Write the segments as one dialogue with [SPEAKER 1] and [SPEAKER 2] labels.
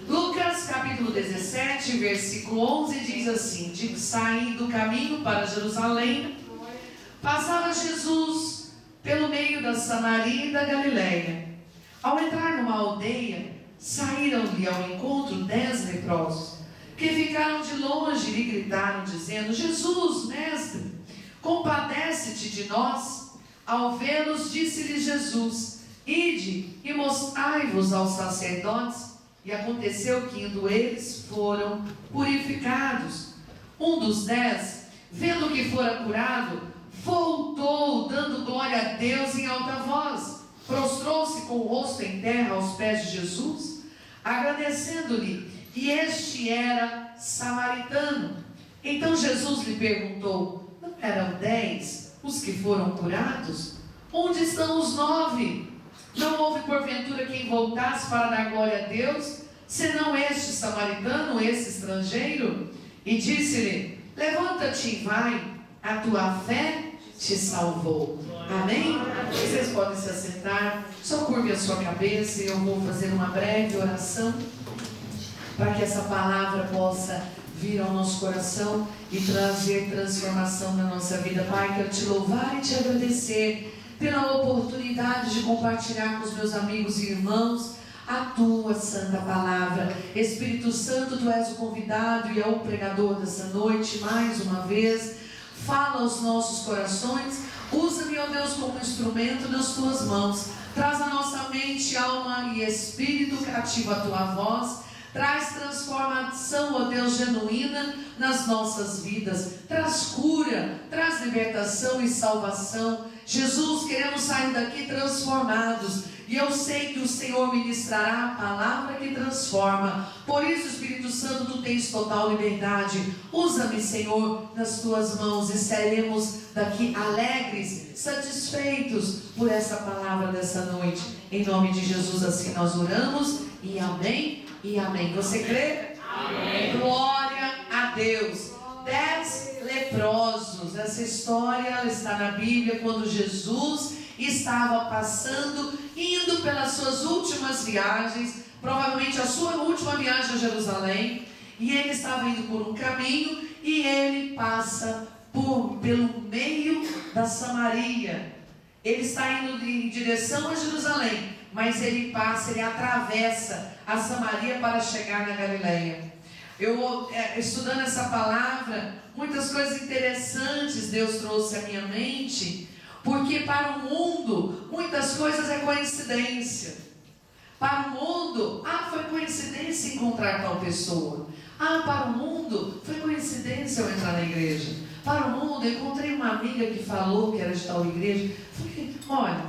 [SPEAKER 1] Lucas capítulo 17, versículo 11 diz assim: saindo do caminho para Jerusalém, passava Jesus pelo meio da Samaria e da Galileia. Ao entrar numa aldeia, saíram-lhe ao encontro 10 leprosos, que ficaram de longe e lhe gritaram, dizendo: Jesus, mestre, compadece-te de nós. Ao vê-los, disse-lhes Jesus: ide e mostrai-vos aos sacerdotes. E aconteceu que, indo eles, foram purificados. Um dos 10, vendo que fora curado, voltou, dando glória a Deus em alta voz. Prostrou-se com o rosto em terra aos pés de Jesus, agradecendo-lhe, e este era samaritano. Então Jesus lhe perguntou: não eram 10 os que foram curados? Onde estão os 9? Não houve porventura quem voltasse para dar glória a Deus, senão este samaritano, esse estrangeiro? E disse-lhe: levanta-te e vai, a tua fé te salvou. Amém? Vocês podem se assentar, só curve a sua cabeça e eu vou fazer uma breve oração para que essa palavra possa vir ao nosso coração e trazer transformação na nossa vida. Pai, quero te louvar e te agradecer pela oportunidade de compartilhar com os meus amigos e irmãos a tua santa palavra. Espírito Santo, tu és o convidado e é o pregador dessa noite. Mais uma vez, fala aos nossos corações. Usa-me, ó Deus, como instrumento nas tuas mãos. Traz a nossa mente, alma e espírito cativo à tua voz. Traz transformação, ó Deus, genuína nas nossas vidas. Traz cura, traz libertação e salvação. Jesus, queremos sair daqui transformados. E eu sei que o Senhor ministrará a palavra que transforma. Por isso, Espírito Santo, tu tens total liberdade. Usa-me, Senhor, nas tuas mãos. E seremos daqui alegres, satisfeitos por essa palavra dessa noite. Em nome de Jesus, assim nós oramos. E amém. E amém. Você crê? Amém. Glória a Deus. 10 leprosos. Essa história está na Bíblia quando Jesus estava passando, indo pelas suas últimas viagens, provavelmente a sua última viagem a Jerusalém, e ele estava indo por um caminho e ele passa pelo meio da Samaria. Ele está indo em direção a Jerusalém, mas ele atravessa a Samaria para chegar na Galileia. Eu, estudando essa palavra, muitas coisas interessantes Deus trouxe à minha mente, porque para o mundo, muitas coisas é coincidência. Para o mundo, foi coincidência encontrar tal pessoa. Para o mundo, foi coincidência eu entrar na igreja. Para o mundo, eu encontrei uma amiga que falou que era de tal igreja. Falei: olha,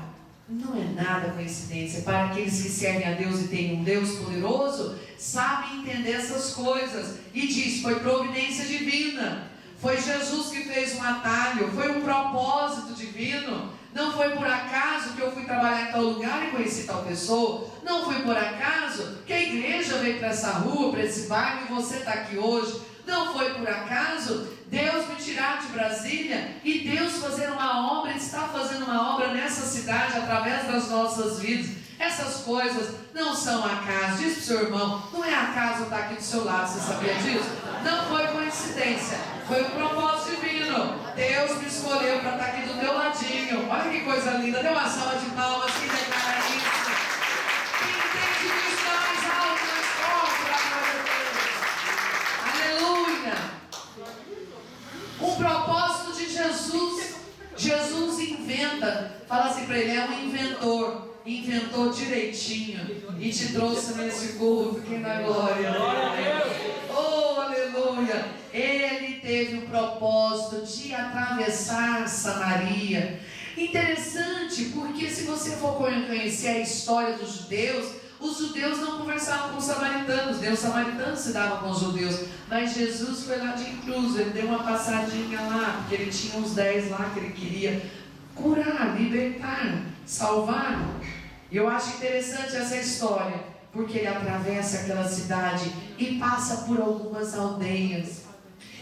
[SPEAKER 1] não é nada coincidência. Para aqueles que servem a Deus e têm um Deus poderoso, sabem entender essas coisas. E diz: foi providência divina. Foi Jesus que fez um atalho, foi um propósito divino. Não foi por acaso que eu fui trabalhar em tal lugar e conheci tal pessoa. Não foi por acaso que a igreja veio para essa rua, para esse bairro, e você está aqui hoje. Não foi por acaso Deus me tirar de Brasília e Deus fazer uma obra, está fazendo uma obra nessa cidade através das nossas vidas. Essas coisas não são acaso. Diz para o seu irmão: não é acaso estar aqui do seu lado, você sabia disso? Não foi coincidência, foi um propósito divino. Deus me escolheu para estar aqui do teu ladinho. Olha que coisa linda, dê uma salva de palmas, quem declara isso. Quem entende que está mais alto, mais forte para a glória de Deus. Aleluia. Um propósito de Jesus. Jesus inventa, fala assim para ele: é um inventor. Inventou direitinho e te trouxe nesse culto. Fiquem na glória. Oh, aleluia. Ele teve o propósito de atravessar Samaria. Interessante, porque se você for conhecer a história dos judeus, os judeus não conversavam com os samaritanos, os samaritanos se davam com os judeus. Mas Jesus foi lá de incluso, ele deu uma passadinha lá, porque ele tinha uns 10 lá que ele queria curar, libertar, salvar. E eu acho interessante essa história, porque ele atravessa aquela cidade e passa por algumas aldeias.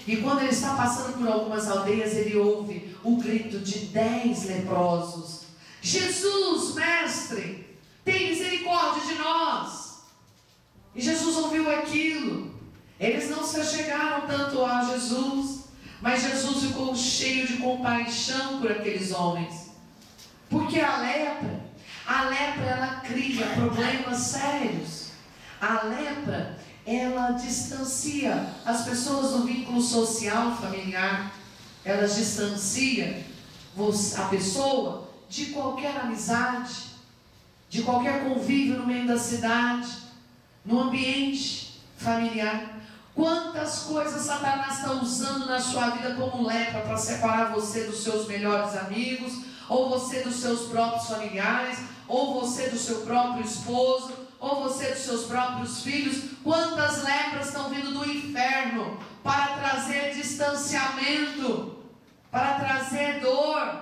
[SPEAKER 1] E quando ele está passando por algumas aldeias, ele ouve o grito de 10 leprosos: Jesus, mestre, tem misericórdia de nós. E Jesus ouviu aquilo. Eles não se achegaram tanto a Jesus, mas Jesus ficou cheio de compaixão por aqueles homens. Porque a lepra ela cria problemas sérios. A lepra, ela distancia as pessoas do vínculo social, familiar. Ela distancia a pessoa de qualquer amizade, de qualquer convívio no meio da cidade, no ambiente familiar. Quantas coisas Satanás está usando na sua vida como lepra para separar você dos seus melhores amigos, ou você dos seus próprios familiares, ou você do seu próprio esposo, ou você dos seus próprios filhos. Quantas lepras estão vindo do inferno para trazer distanciamento, para trazer dor,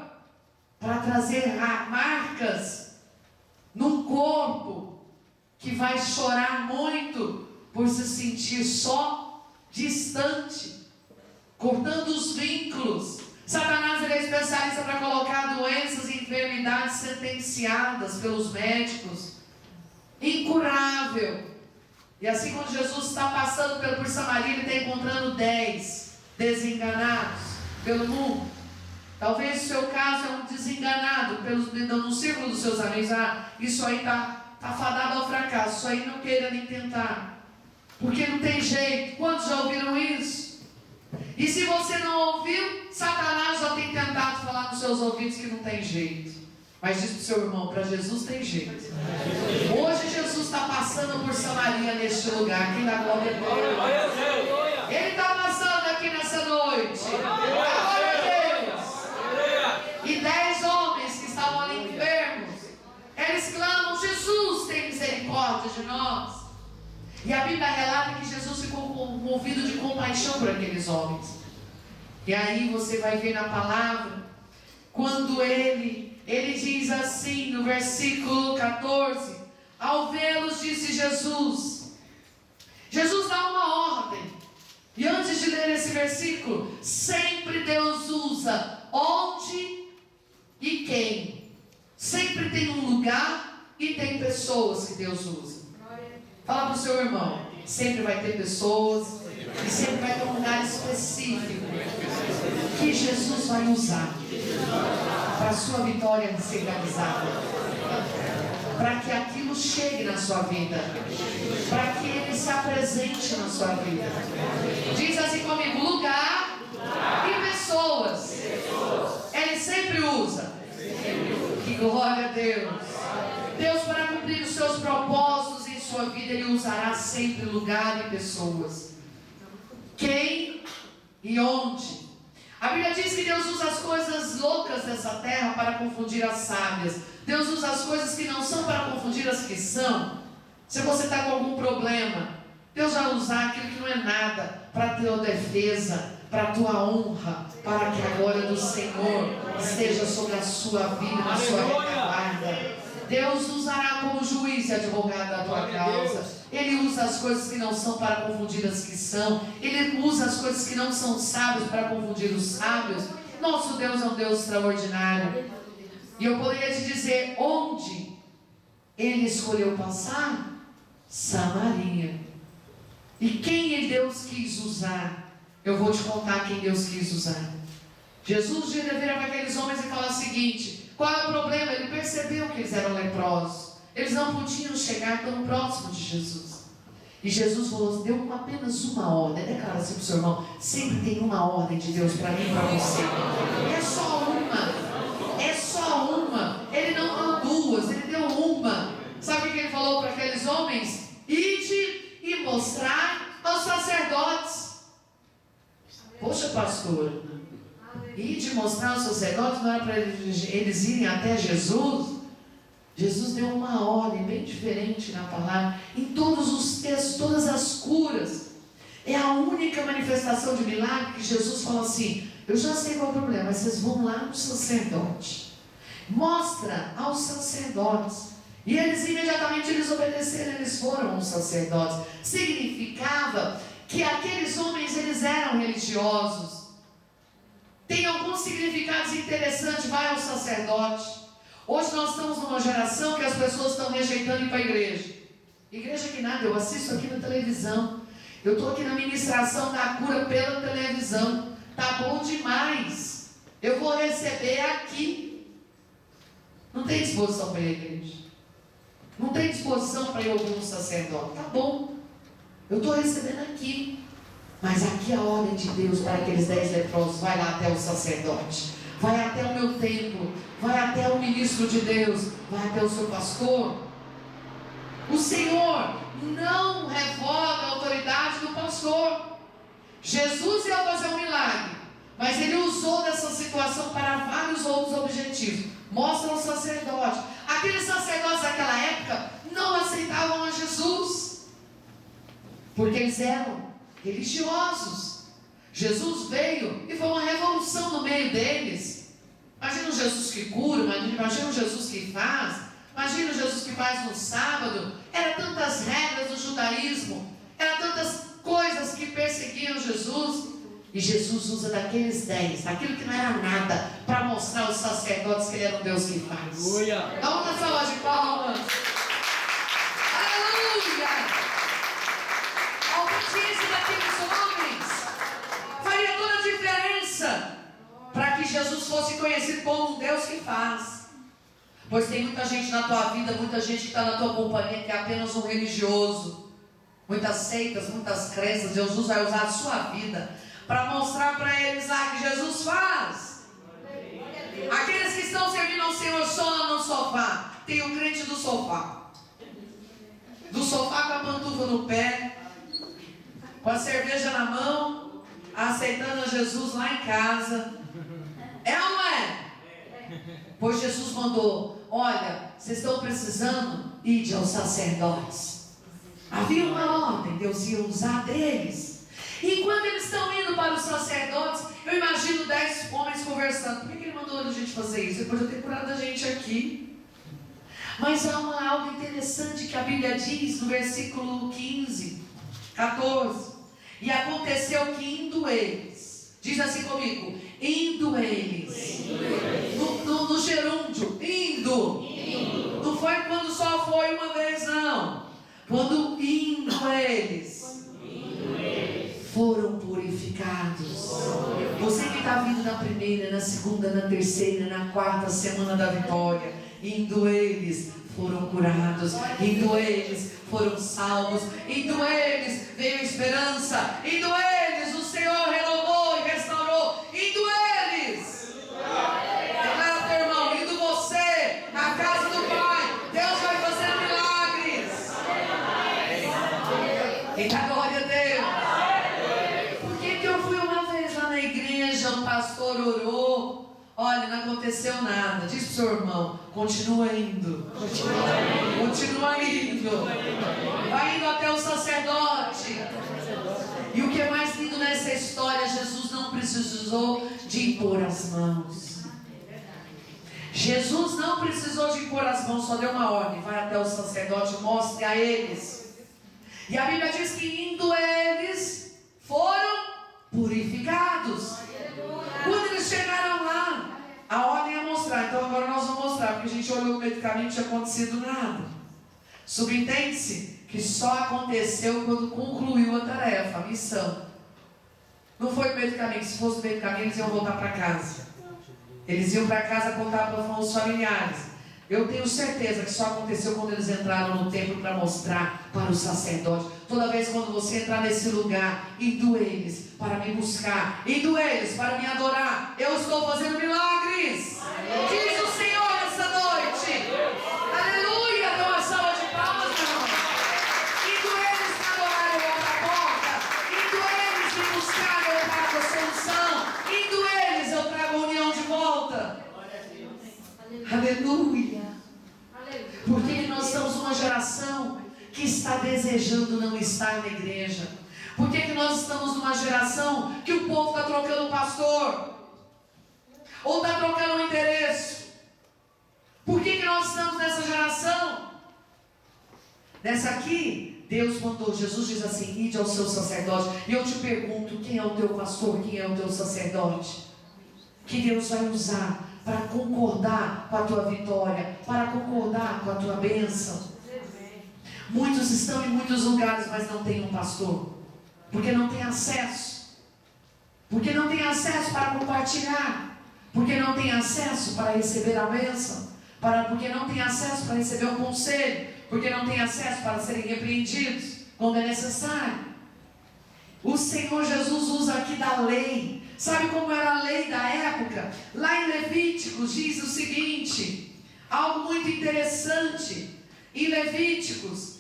[SPEAKER 1] para trazer marcas num corpo que vai chorar muito por se sentir só, distante, cortando os vínculos. Satanás ele é especialista para colocar doenças e enfermidades sentenciadas pelos médicos, incurável. E assim, quando Jesus está passando por Samaria, ele está encontrando 10 desenganados pelo mundo. Talvez o seu caso é um desenganado no círculo dos seus amigos. Isso aí está fadado ao fracasso, isso aí não queira nem tentar, porque não tem jeito. Quantos já ouviram isso? E se você não ouviu, Satanás já tem tentado falar nos seus ouvidos que não tem jeito. Mas diz para o seu irmão, para Jesus tem jeito. Hoje Jesus está passando por Samaria neste lugar. Quem dá glória a Deus? Ele está passando aqui nessa noite. Glória a Deus. E 10 homens que estavam ali enfermos, eles clamam: Jesus, tem misericórdia de nós. E a Bíblia relata que Jesus ficou movido de compaixão por aqueles homens. E aí você vai ver na palavra, quando ele diz assim no versículo 14: ao vê-los, disse Jesus. Jesus dá uma ordem. E antes de ler esse versículo, sempre Deus usa onde e quem. Sempre tem um lugar e tem pessoas que Deus usa. Fala para o seu irmão, sempre vai ter pessoas e sempre vai ter um lugar específico que Jesus vai usar para a sua vitória ser realizada, para que aquilo chegue na sua vida, para que ele se apresente na sua vida. Diz assim comigo: lugar e pessoas. Ele sempre usa. Que glória a Deus. Deus, para cumprir os seus propósitos em sua vida, Ele usará sempre lugar e pessoas. Quem e onde? A Bíblia diz que Deus usa as coisas loucas dessa terra para confundir as sábias. Deus usa as coisas que não são para confundir as que são. Se você está com algum problema, Deus vai usar aquilo que não é nada para a tua defesa, para a tua honra, para que a glória do Senhor esteja sobre a sua vida, na sua retaguarda. Deus usará como juiz e advogado da tua causa. Ele usa as coisas que não são para confundir as que são. Ele usa as coisas que não são sábios para confundir os sábios. Nosso Deus é um Deus extraordinário. E eu poderia te dizer onde Ele escolheu passar: Samaria. E quem Deus quis usar? Eu vou te contar quem Deus quis usar. Jesus vira para aqueles homens e fala o seguinte: qual é o problema? Ele percebeu que eles eram leprosos. Eles não podiam chegar tão próximo de Jesus. E Jesus falou, deu apenas uma ordem. Declara assim para o seu irmão: sempre tem uma ordem de Deus para mim e para você. É só uma. É só uma. Ele não deu duas, ele deu uma. Sabe o que ele falou para aqueles homens? Ide e mostrar aos sacerdotes. Poxa, pastor, ide mostrar aos sacerdotes, não era para eles irem até Jesus? Jesus deu uma ordem bem diferente na palavra. Em todos os textos, todas as curas, é a única manifestação de milagre que Jesus fala assim: eu já sei qual é o problema, mas vocês vão lá no sacerdote, mostra aos sacerdotes. E eles imediatamente obedeceram, eles foram aos sacerdotes. Significava que aqueles homens, eles eram religiosos. Tem alguns significados interessantes. Vai ao sacerdote. Hoje nós estamos numa geração que as pessoas estão rejeitando ir para a igreja. Igreja que nada, eu assisto aqui na televisão. Eu estou aqui na ministração da cura pela televisão. Tá bom demais. Eu vou receber aqui. Não tem disposição para ir à igreja. Não tem disposição para ir ouvir um sacerdote. Tá bom. Eu estou recebendo aqui. Mas aqui a ordem de Deus para aqueles 10 leprosos. Vai lá até o sacerdote. Vai até o meu templo. Vai até o ministro de Deus. Vai até o seu pastor. O Senhor não revoga a autoridade do pastor. Jesus ia fazer um milagre, mas ele usou dessa situação para vários outros objetivos. Mostra o sacerdote. Aqueles sacerdotes daquela época não aceitavam a Jesus, porque eles eram religiosos. Jesus veio e foi uma revolução no meio deles. Imagina um Jesus que cura, imagina um Jesus que faz. Imagina o Jesus que faz no sábado. Era tantas regras do judaísmo, era tantas coisas que perseguiam Jesus. E Jesus usa daqueles 10, daquilo que não era nada, para mostrar aos sacerdotes que ele era um Deus que faz.
[SPEAKER 2] Aleluia!
[SPEAKER 1] Dá uma salva de palmas. Aleluia! A obediência daqueles homens faria toda a diferença para que Jesus fosse conhecido como um Deus que faz. Pois tem muita gente na tua vida, muita gente que está na tua companhia que é apenas um religioso. Muitas seitas, muitas crenças. Jesus vai usar a sua vida para mostrar para eles lá que Jesus faz. Aqueles que estão servindo ao Senhor só no sofá. Tem o crente do sofá. Do sofá com a pantufa no pé, com a cerveja na mão, aceitando a Jesus lá em casa. É ou não é? Pois Jesus mandou: olha, vocês estão precisando, ide aos sacerdotes. Havia uma ordem, Deus ia usar deles. E enquanto eles estão indo para os sacerdotes, eu imagino 10 homens conversando. Por que ele mandou a gente fazer isso? Depois de eu ter curado a gente aqui. Mas há algo interessante que a Bíblia diz no versículo 15, 14. E aconteceu que indo eles, diz assim comigo, indo eles, no gerúndio, indo. Não foi quando só foi uma vez, não. Quando indo eles foram purificados. Você que está vindo na primeira, na segunda, na terceira, na quarta semana da vitória, indo eles foram curados, indo eles foram salvos, indo eles veio esperança, indo eles o Senhor renovou e restaurou, indo eles. Declara teu irmão, indo você na casa do Pai, Deus vai fazer milagres. Eita, glória a Deus. Por que eu fui uma vez lá na igreja, um pastor orou, olha, não aconteceu nada. Diz para o seu irmão, continua indo. Continua indo. Vai indo até o sacerdote. E o que é mais lindo nessa história, Jesus não precisou de impor as mãos. Jesus não precisou de impor as mãos, só deu uma ordem. Vai até o sacerdote, mostre a eles. E a Bíblia diz que indo eles foram purificados. Quando eles chegaram lá, a ordem é mostrar. Então agora nós vamos mostrar, porque a gente olhou no meio do caminho e não tinha acontecido nada. Subentende-se que só aconteceu quando concluiu a tarefa, a missão. Não foi no meio do caminho. Se fosse no meio do caminho, eles iam voltar para casa. Eles iam para casa contar para os familiares. Eu tenho certeza que só aconteceu quando eles entraram no templo para mostrar para o sacerdote. Toda vez quando você entrar nesse lugar, indo eles para me buscar, indo eles para me adorar, eu estou fazendo milagres. Diz o Senhor essa noite. Aleluia. Dê uma salva de palmas, meu irmão. Indo eles me adorar, eu abro a porta. Indo eles me buscar, eu trago a solução. Indo eles, eu trago a união de volta. Aleluia. Por que nós somos uma geração que está desejando não estar na igreja? Por que nós estamos numa geração que o povo está trocando o pastor? Ou está trocando o endereço? Por que nós estamos nessa geração? Nessa aqui, Deus mandou, Jesus diz assim, ide ao seu sacerdote. E eu te pergunto, quem é o teu pastor? Quem é o teu sacerdote? Que Deus vai usar para concordar com a tua vitória, para concordar com a tua bênção. Muitos estão em muitos lugares, mas não tem um pastor, porque não tem acesso, porque não tem acesso para compartilhar, porque não tem acesso para receber a bênção, porque não tem acesso para receber um conselho, porque não tem acesso para serem repreendidos quando é necessário. O Senhor Jesus usa aqui da lei. Sabe como era a lei da época? Lá em Levíticos diz o seguinte, algo muito interessante. Em Levíticos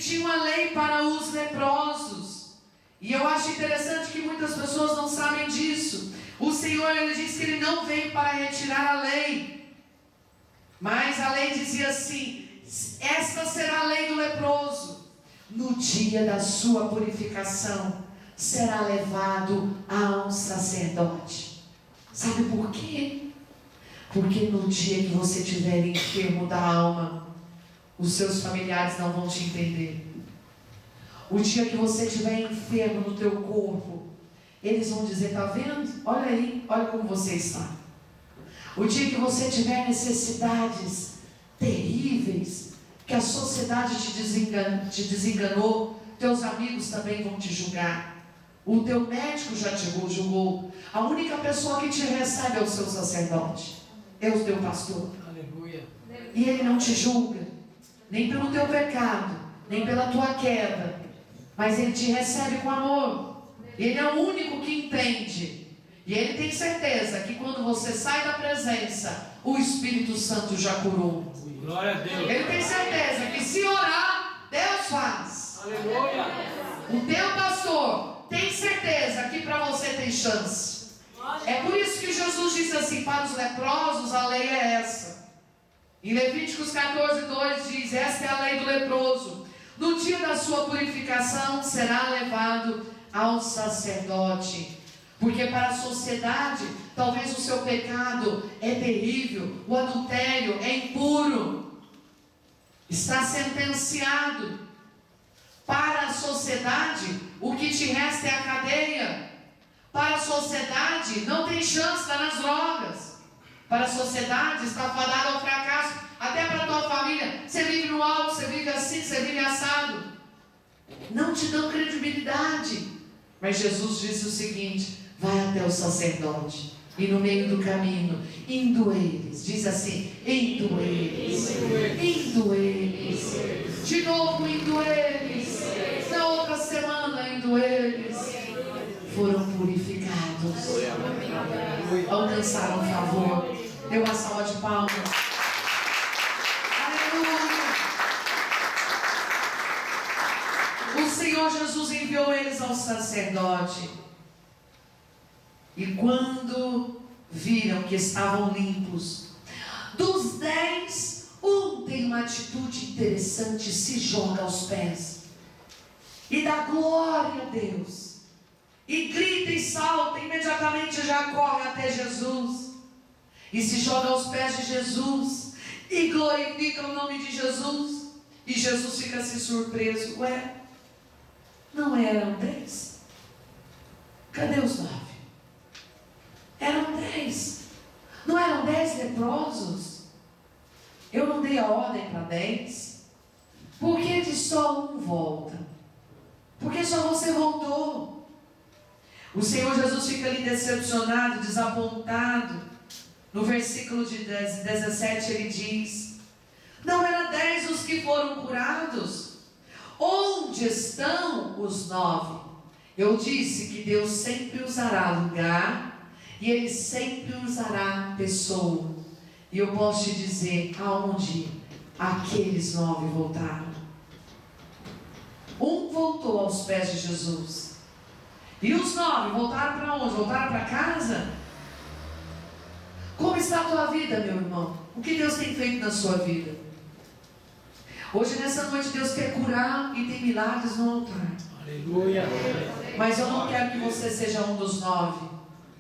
[SPEAKER 1] tinha uma lei para os leprosos. E eu acho interessante que muitas pessoas não sabem disso. O Senhor, Ele diz que Ele não veio para retirar a lei, mas a lei dizia assim: esta será a lei do leproso. No dia da sua purificação será levado a um sacerdote. Sabe por quê? Porque no dia que você estiver enfermo da alma, os seus familiares não vão te entender. O dia que você estiver enfermo no teu corpo, eles vão dizer: está vendo? Olha aí, olha como você está. O dia que você tiver necessidades terríveis, que a sociedade te desenganou, teus amigos também vão te julgar. O teu médico já te julgou. A única pessoa que te recebe é o seu sacerdote, é o teu pastor.
[SPEAKER 2] Aleluia.
[SPEAKER 1] E ele não te julga, nem pelo teu pecado, nem pela tua queda, mas ele te recebe com amor. Ele é o único que entende. E ele tem certeza que quando você sai da presença, o Espírito Santo já curou.
[SPEAKER 2] Glória a Deus.
[SPEAKER 1] Ele tem certeza que se orar, Deus faz.
[SPEAKER 2] Aleluia.
[SPEAKER 1] O teu pastor tem certeza que para você tem chance. É por isso que Jesus disse assim: para os leprosos a lei é essa. Em Levíticos 14:2 diz: esta é a lei do leproso. No dia da sua purificação será levado ao sacerdote. Porque para a sociedade, talvez o seu pecado é terrível, o adultério é impuro, está sentenciado. Para a sociedade, o que te resta é a cadeia. Para a sociedade, não tem chance, está nas drogas. Para a sociedade, está fadado ao fracasso. Até para a tua família, você vive no alto, você vive assim, você vive assado. Não te dão credibilidade. Mas Jesus disse o seguinte: vai até o sacerdote, e no meio do caminho, indo eles, diz assim, indo eles, de novo indo eles, na outra semana indo eles, foram purificados, alcançaram favor. Deu uma salva de palmas. Aleluia. O Senhor Jesus enviou eles ao sacerdote. E quando viram que estavam limpos, dos 10, um tem uma atitude interessante, se joga aos pés e dá glória a Deus, e grita e salta, imediatamente já corre até Jesus e se joga aos pés de Jesus e glorifica o nome de Jesus. E Jesus fica assim surpreso: ué, não eram 10? Cadê os 9? Eram 10. Não eram 10 leprosos? Eu não dei a ordem para 10? Por que de só um volta? Por que só você voltou? O Senhor Jesus fica ali decepcionado, desapontado. No versículo de 17 ele diz: não eram 10 os que foram curados? Onde estão os 9? Eu disse que Deus sempre usará lugar, e Ele sempre usará pessoa. E eu posso te dizer aonde aqueles 9 voltaram. Um voltou aos pés de Jesus. E os 9 voltaram para onde? Voltaram para casa? Como está a tua vida, meu irmão? O que Deus tem feito na sua vida? Hoje, nessa noite, Deus quer curar e tem milagres no altar.
[SPEAKER 2] Aleluia.
[SPEAKER 1] Mas eu não quero que você seja um dos 9,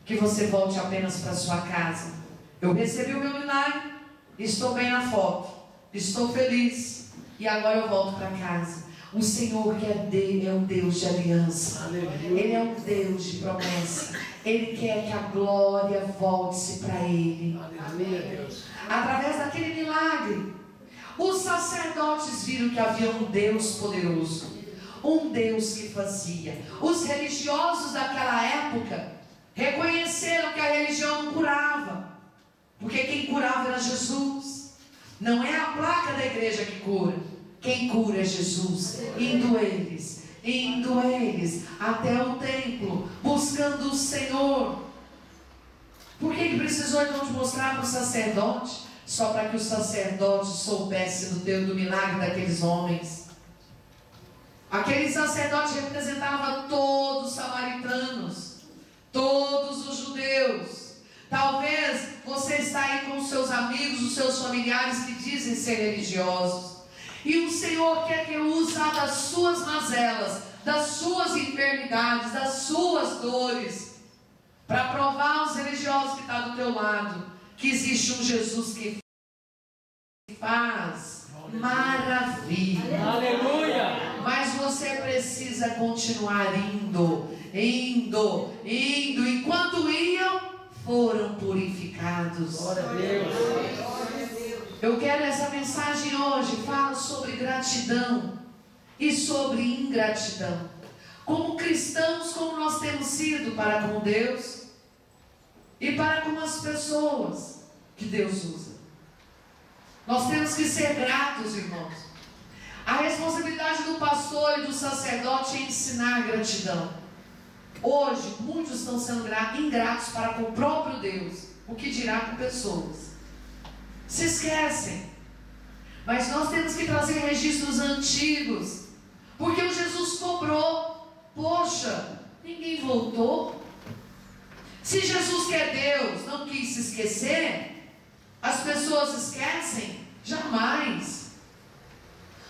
[SPEAKER 1] que você volte apenas para sua casa. Eu recebi o meu milagre, estou bem na foto, estou feliz, e agora eu volto para casa. O Senhor que é um Deus de aliança. Aleluia. Ele é um Deus de promessa. Ele quer que a glória volte-se para Ele.
[SPEAKER 2] Aleluia, Deus.
[SPEAKER 1] Através daquele milagre, Os sacerdotes viram que havia um Deus poderoso, um Deus que fazia. Os religiosos daquela época reconheceram que a religião não curava, porque quem curava era Jesus. Não é a placa da igreja que cura, quem cura é Jesus. Indo eles até o templo, buscando o Senhor. Por que precisou então de mostrar para o sacerdote? Só para que o sacerdote soubesse do milagre daqueles homens. Aquele sacerdote representava todos os samaritanos, todos os judeus. Talvez você está aí com os seus amigos, os seus familiares que dizem ser religiosos. E o Senhor quer que eu use das suas mazelas, das suas enfermidades, das suas dores, para provar aos religiosos que estão do teu lado que existe um Jesus que faz maravilha.
[SPEAKER 2] Aleluia!
[SPEAKER 1] Mas você precisa continuar indo. Enquanto iam, foram purificados.
[SPEAKER 2] Glória a Deus.
[SPEAKER 1] Eu quero essa mensagem hoje. Fala sobre gratidão e sobre ingratidão. Como cristãos, como nós temos sido para com Deus e para com as pessoas que Deus usa. Nós temos que ser gratos, irmãos. A responsabilidade do pastor e do sacerdote é ensinar gratidão. Hoje, muitos estão sendo ingratos para com o próprio Deus, o que dirá com pessoas. Se esquecem. Mas nós temos que trazer registros antigos, porque o Jesus cobrou. Poxa, ninguém voltou. Se Jesus, que é Deus, não quis se esquecer, as pessoas esquecem? Jamais.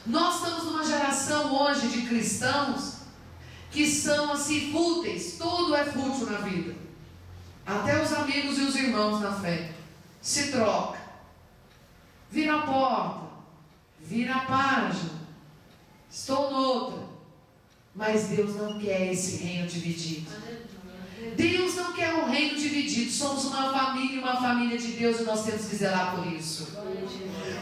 [SPEAKER 1] Nós estamos numa geração hoje de cristãos que são assim fúteis. Tudo é fútil na vida. Até os amigos e os irmãos na fé. Se troca. Vira a porta. Vira a página. Estou noutra. Mas Deus não quer esse reino dividido. Deus não quer um reino dividido. Somos uma família de Deus, e nós temos que zelar por isso.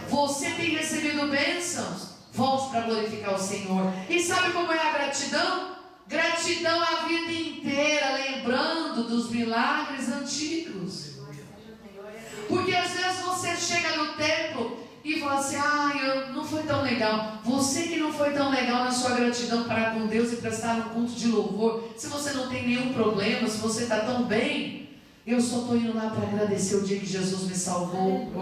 [SPEAKER 1] Você tem recebido bênçãos? Volte para glorificar o Senhor. E sabe como é a gratidão? Gratidão a vida inteira, lembrando dos milagres antigos. Porque às vezes você chega no templo e fala assim: não foi tão legal. Você que não foi tão legal na sua gratidão para com Deus e prestar um culto de louvor, se você não tem nenhum problema, se você está tão bem, eu só estou indo lá para agradecer o dia que Jesus me salvou.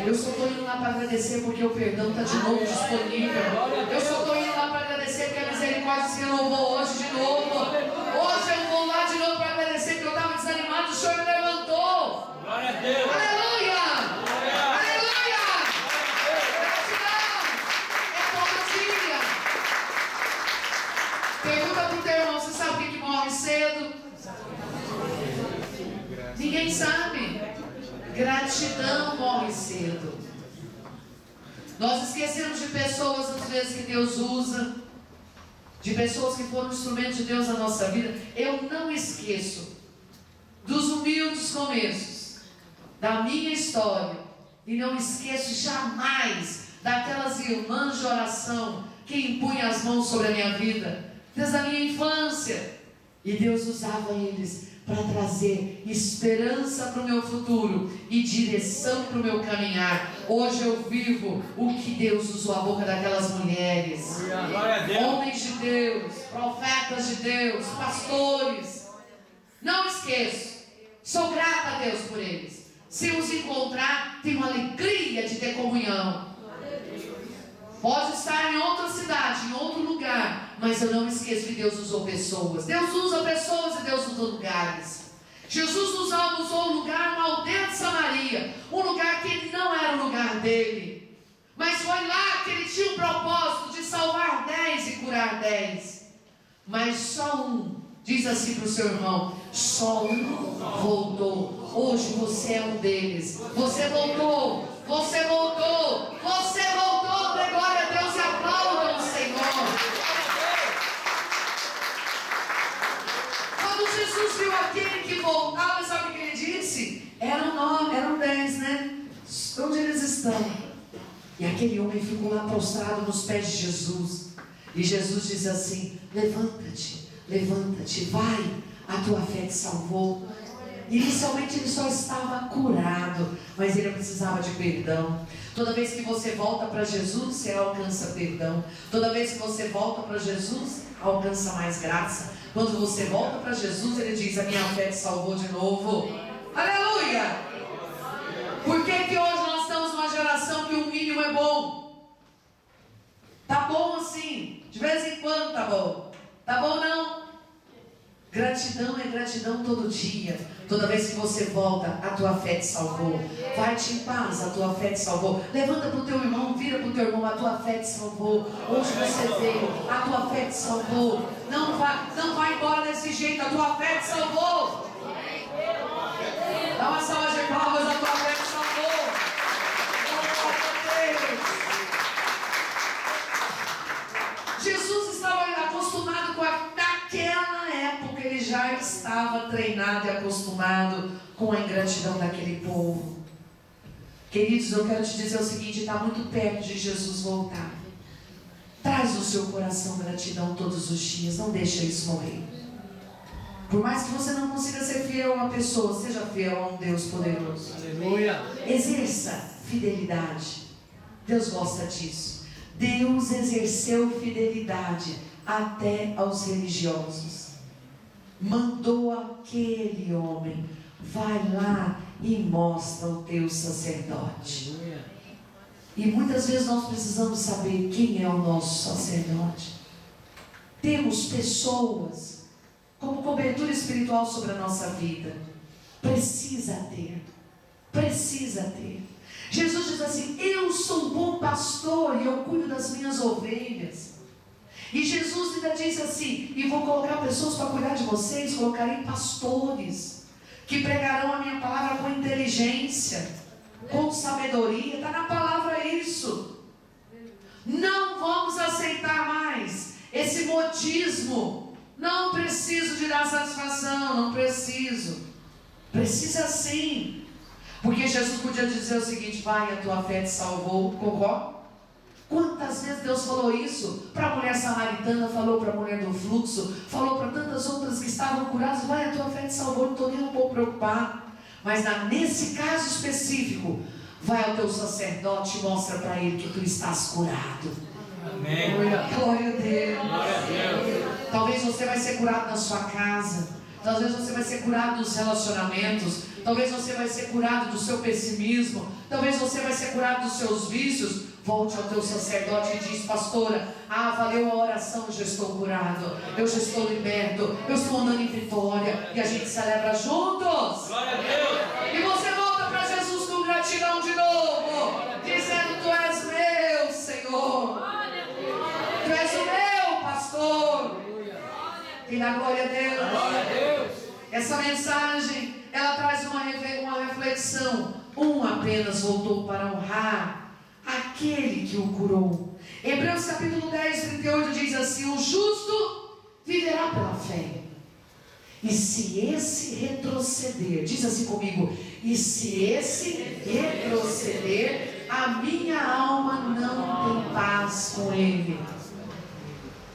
[SPEAKER 1] Eu só estou indo lá para agradecer porque o perdão está de novo disponível. Eu só estou indo lá para agradecer porque a misericórdia se renovou hoje de novo. Hoje eu vou lá de novo para agradecer porque eu estava desanimado, o Senhor me levantou.
[SPEAKER 2] Glória a Deus.
[SPEAKER 1] Aleluia! Aleluia! Gratidão é todo dia. Pergunta para o teu irmão: você sabe o que morre cedo? Ninguém sabe. Gratidão morre cedo. Nós esquecemos de pessoas às vezes que Deus usa, de pessoas que foram instrumentos de Deus na nossa vida. Eu não esqueço dos humildes começos da minha história, e não esqueço jamais daquelas irmãs de oração que impunham as mãos sobre a minha vida desde a minha infância, e Deus usava eles para trazer esperança para o meu futuro e direção para o meu caminhar. Hoje eu vivo o que Deus usou a boca daquelas mulheres, homens de Deus, profetas de Deus, pastores. Não esqueço, sou grata a Deus por eles. Se os encontrar, tenho alegria de ter comunhão. Pode estar em outra cidade, em outro lugar, mas eu não me esqueço que Deus usou pessoas. Deus usa pessoas e Deus usa lugares. Jesus usou um lugar, uma aldeia de Samaria, um lugar que não era o lugar dele, mas foi lá que ele tinha um propósito de salvar 10 e curar 10. Mas só um, diz assim para o seu irmão, só um voltou. Hoje você é um deles. Você voltou, você voltou, você voltou. Dê glória a Deus e aplaudam o Senhor. Quando Jesus viu aquele que voltava, sabe o que ele disse? Eram 10, né? Onde eles estão? E aquele homem ficou lá prostrado nos pés de Jesus. E Jesus diz assim: levanta-te, levanta-te, vai, a tua fé te salvou. Inicialmente ele só estava curado, mas ele precisava de perdão. Toda vez que você volta para Jesus, você alcança perdão. Toda vez que você volta para Jesus, alcança mais graça. Quando você volta para Jesus, ele diz: a minha fé te salvou de novo. Aleluia! Por que que hoje nós estamos numa geração que o mínimo é bom? Tá bom assim, de vez em quando tá bom. Tá bom não? Gratidão é gratidão todo dia. Toda vez que você volta, a tua fé te salvou. Vai-te em paz, a tua fé te salvou. Levanta para o teu irmão, vira para o teu irmão, a tua fé te salvou. Hoje você veio, a tua fé te salvou. Não vai embora desse jeito, a tua fé te salvou. Dá uma salva de palmas, a tua fé te salvou. Jesus estava acostumado com naquela época, ele já estava treinado e acostumado com a ingratidão daquele povo. Queridos, eu quero te dizer o seguinte: está muito perto de Jesus voltar. Traz no seu coração gratidão todos os dias, não deixa isso morrer. Por mais que você não consiga ser fiel a uma pessoa, seja fiel a um Deus poderoso.
[SPEAKER 2] Aleluia.
[SPEAKER 1] Exerça fidelidade. Deus gosta disso. Deus exerceu fidelidade até aos religiosos. Mandou aquele homem: vai lá e mostra o teu sacerdote.
[SPEAKER 2] Aleluia.
[SPEAKER 1] E muitas vezes nós precisamos saber quem é o nosso sacerdote. Temos pessoas como cobertura espiritual sobre a nossa vida. Precisa ter. Precisa ter. Jesus diz assim: eu sou um bom pastor e eu cuido das minhas ovelhas. E Jesus ainda diz assim: e vou colocar pessoas para cuidar de vocês, colocarei pastores que pregarão a minha palavra com inteligência, com sabedoria. Está na palavra isso. Não vamos aceitar mais esse modismo. Não preciso de dar satisfação, não preciso. Precisa sim. Porque Jesus podia dizer o seguinte: vai, a tua fé te salvou. Concorda? Quantas vezes Deus falou isso para a mulher samaritana, falou para a mulher do fluxo, falou para tantas outras que estavam curadas: vai, a tua fé te salvou, não estou nem um pouco preocupado. Mas nesse caso específico, vai ao teu sacerdote e mostra para ele que tu estás curado.
[SPEAKER 2] Amém.
[SPEAKER 1] Glória a Deus.
[SPEAKER 2] Glória a Deus.
[SPEAKER 1] Talvez você vai ser curado na sua casa. Talvez você vai ser curado dos relacionamentos. Talvez você vai ser curado do seu pessimismo. Talvez você vai ser curado dos seus vícios. Volte ao teu sacerdote e diz: pastora, valeu a oração, eu já estou curado, eu já estou liberto, eu estou andando em vitória. E a gente celebra juntos.
[SPEAKER 2] Glória a Deus.
[SPEAKER 1] E você volta para Jesus com gratidão de novo, dizendo: tu és meu Senhor, tu és o meu pastor. E na glória a Deus.
[SPEAKER 2] Glória a Deus.
[SPEAKER 1] Essa mensagem, ela traz uma reflexão. Um apenas voltou para honrar aquele que o curou. Hebreus capítulo 10, 38 diz assim: o justo viverá pela fé. E se esse retroceder, diz assim comigo: e se esse retroceder, a minha alma não tem paz com ele.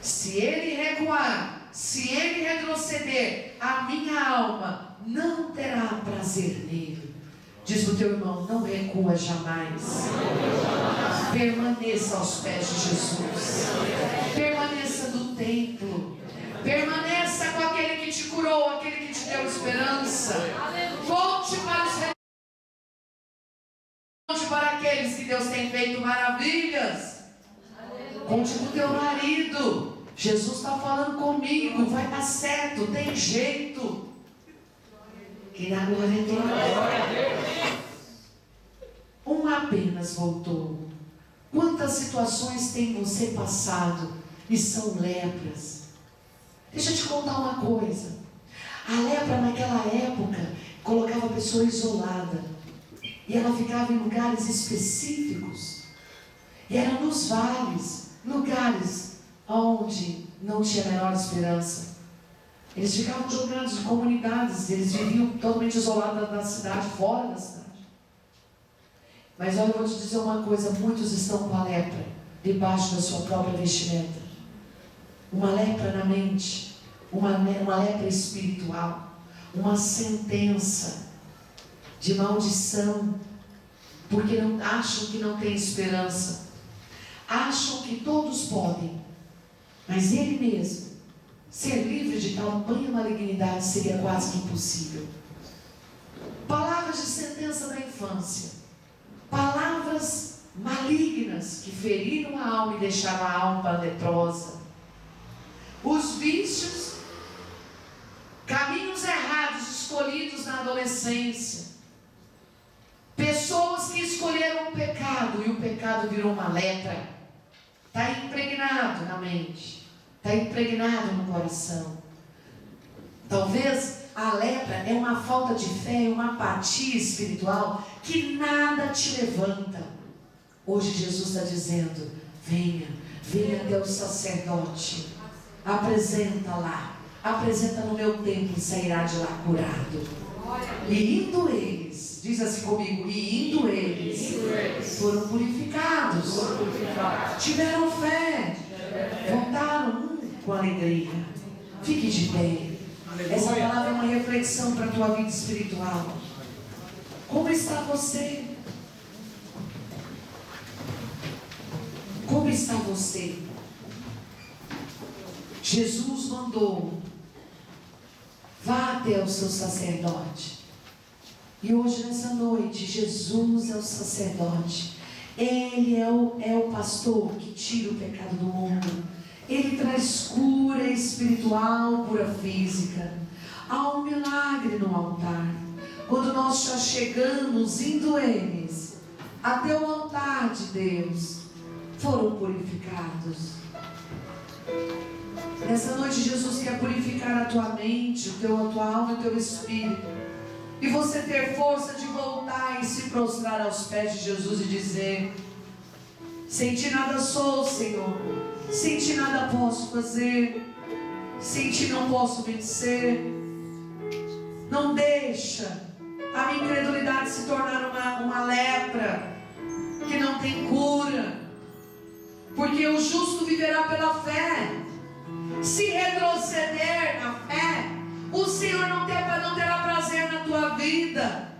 [SPEAKER 1] Se ele recuar, se ele retroceder, a minha alma não terá prazer nele. Diz o teu irmão: não recua jamais. Permaneça aos pés de Jesus. Permaneça no templo. Permaneça com aquele que te curou, aquele que te deu esperança. Volte para aqueles que Deus tem feito maravilhas. Conte com o teu marido. Jesus está falando comigo, vai dar certo, tem jeito. Que na glória a Deus. Um apenas voltou. Quantas situações tem você passado e são lepras? Deixa eu te contar uma coisa. A lepra naquela época colocava a pessoa isolada. E ela ficava em lugares específicos. E era nos vales, lugares onde não tinha a menor esperança. Eles ficavam jogados em comunidades, eles viviam totalmente isolados da cidade, fora da cidade. Mas olha, eu vou te dizer uma coisa: muitos estão com a lepra debaixo da sua própria vestimenta. Uma lepra na mente, uma lepra espiritual, uma sentença de maldição, porque acham que não tem esperança, acham que todos podem, mas ele mesmo ser livre de tamanha malignidade seria quase que impossível. Palavras de sentença da infância, palavras malignas que feriram a alma e deixaram a alma leprosa, os vícios, caminhos errados escolhidos na adolescência, pessoas que escolheram o pecado e o pecado virou uma lepra. Está impregnado na mente, está impregnado no coração. Talvez a lepra é uma falta de fé, uma apatia espiritual que nada te levanta. Hoje Jesus está dizendo: venha até o sacerdote, apresenta lá, apresenta no meu templo e sairá de lá curado. E indo eles, diz assim comigo, e indo eles foram purificados, tiveram fé, voltaram com alegria. Fique de pé. Essa palavra é uma reflexão para a tua vida espiritual. Como está você? Como está você? Jesus mandou: vá até o seu sacerdote. E hoje, nessa noite, Jesus é o sacerdote. Ele é o pastor que tira o pecado do mundo. Ele traz cura espiritual, cura física. Há um milagre no altar. Quando nós já chegamos, indo eles até o altar de Deus, foram purificados. Nessa noite, Jesus quer purificar a tua mente, a tua alma e o teu espírito. E você ter força de voltar e se prostrar aos pés de Jesus e dizer: sem ti nada sou, Senhor. Sem ti nada posso fazer. Sem ti não posso vencer. Não deixa a minha incredulidade se tornar uma lepra que não tem cura. Porque o justo viverá pela fé. Se retroceder na fé, o Senhor não terá prazer na tua vida.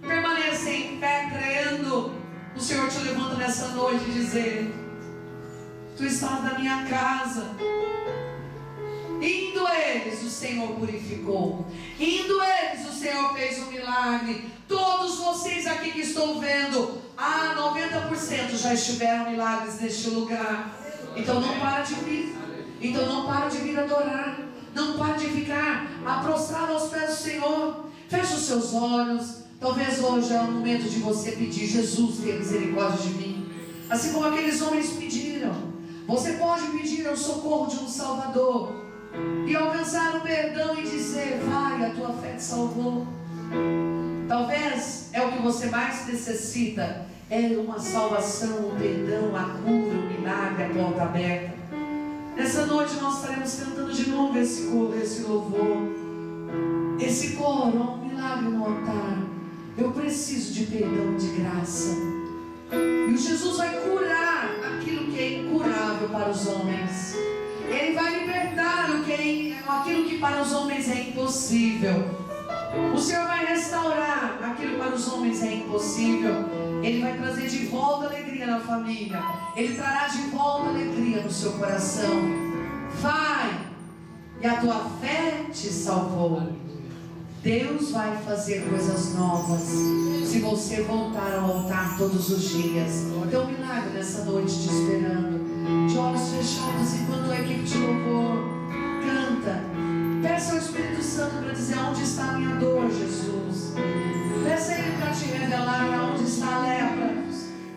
[SPEAKER 1] Permaneça em fé, crendo. O Senhor te levanta nessa noite e dizer: tu estás na minha casa. Indo eles, o Senhor purificou. Indo eles, o Senhor fez um milagre. Todos vocês aqui que estão vendo, 90% já estiveram milagres neste lugar. Então não para de vir. Então não para de vir adorar. Não para de ficar prostrado aos pés do Senhor. Feche os seus olhos. Talvez hoje é o momento de você pedir: Jesus, tenha misericórdia de mim. Assim como aqueles homens pediram. Você pode pedir o socorro de um Salvador e alcançar o perdão e dizer: vai, a tua fé te salvou. Talvez é o que você mais necessita. É uma salvação, um perdão, a cura, o milagre, a porta aberta. Nessa noite nós estaremos cantando de novo esse louvor, esse coro, um milagre no altar. Eu preciso de perdão, de graça. E o Jesus vai curar aquilo que é incurável para os homens. Ele vai libertar aquilo que para os homens é impossível. O Senhor vai restaurar aquilo que para os homens é impossível. Ele vai trazer de volta alegria na família. Ele trará de volta alegria no seu coração. Vai, e a tua fé te salvou. Deus vai fazer coisas novas se você voltar ao altar todos os dias. Tem um milagre nessa noite te esperando. De olhos fechados, enquanto a equipe de louvor canta, peça ao Espírito Santo para dizer: onde está a minha dor, Jesus? Peça a Ele para te revelar onde está a lepra.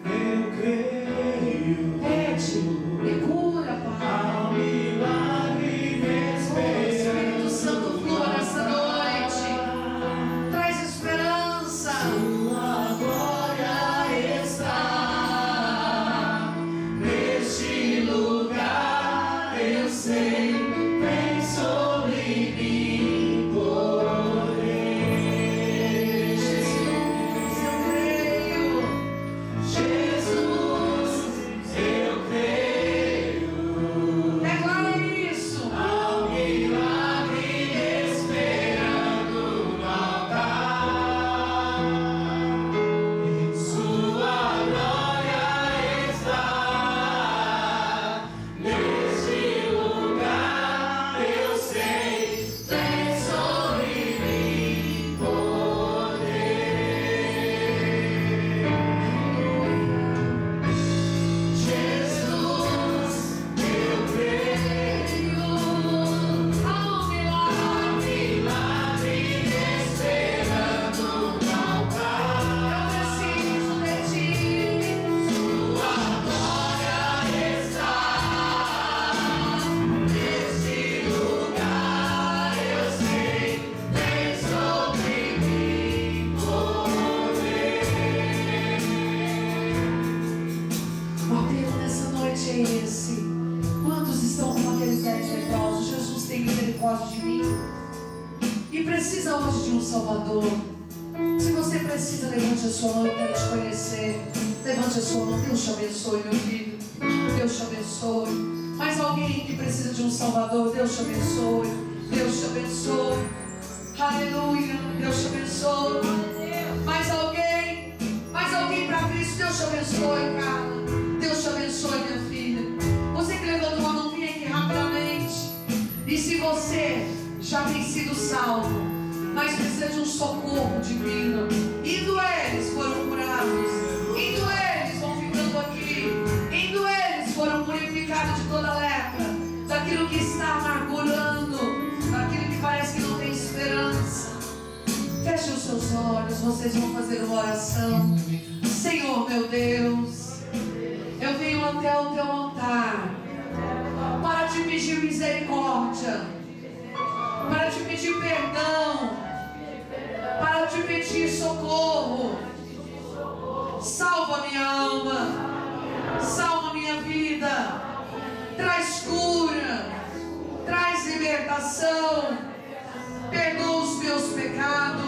[SPEAKER 2] Eu creio.
[SPEAKER 1] Pede e cura, Pai.
[SPEAKER 2] Ao milagre me espera.
[SPEAKER 1] Espírito Santo, flua nessa noite. Traz esperança.
[SPEAKER 2] Tua glória está neste lugar. Eu sei, vem sobre mim poder.
[SPEAKER 1] Jesus, eu creio. de mim e precisa hoje de um Salvador. Se você precisa, levante a sua mão, eu quero te conhecer. Levante a sua mão. Deus te abençoe, meu filho. Deus te abençoe. Mais alguém que precisa de um Salvador? Deus te abençoe. Deus te abençoe. Aleluia. Deus te abençoe. Mais alguém? Mais alguém para Cristo? Deus te abençoe, cara. Deus te abençoe, minha filha. Você que levantou a mão, vem aqui rapidamente. E se você já tem sido salvo, mas precisa de um socorro divino, indo eles foram curados, indo eles vão ficando aqui, indo eles foram purificados de toda lepra, daquilo que está amargurando, daquilo que parece que não tem esperança. Feche os seus olhos, vocês vão fazer uma oração. Senhor meu Deus, eu venho até o teu altar para te pedir misericórdia, para te pedir perdão, para te pedir socorro. Salva minha alma, salva minha vida, traz cura, traz libertação, perdoa os meus pecados.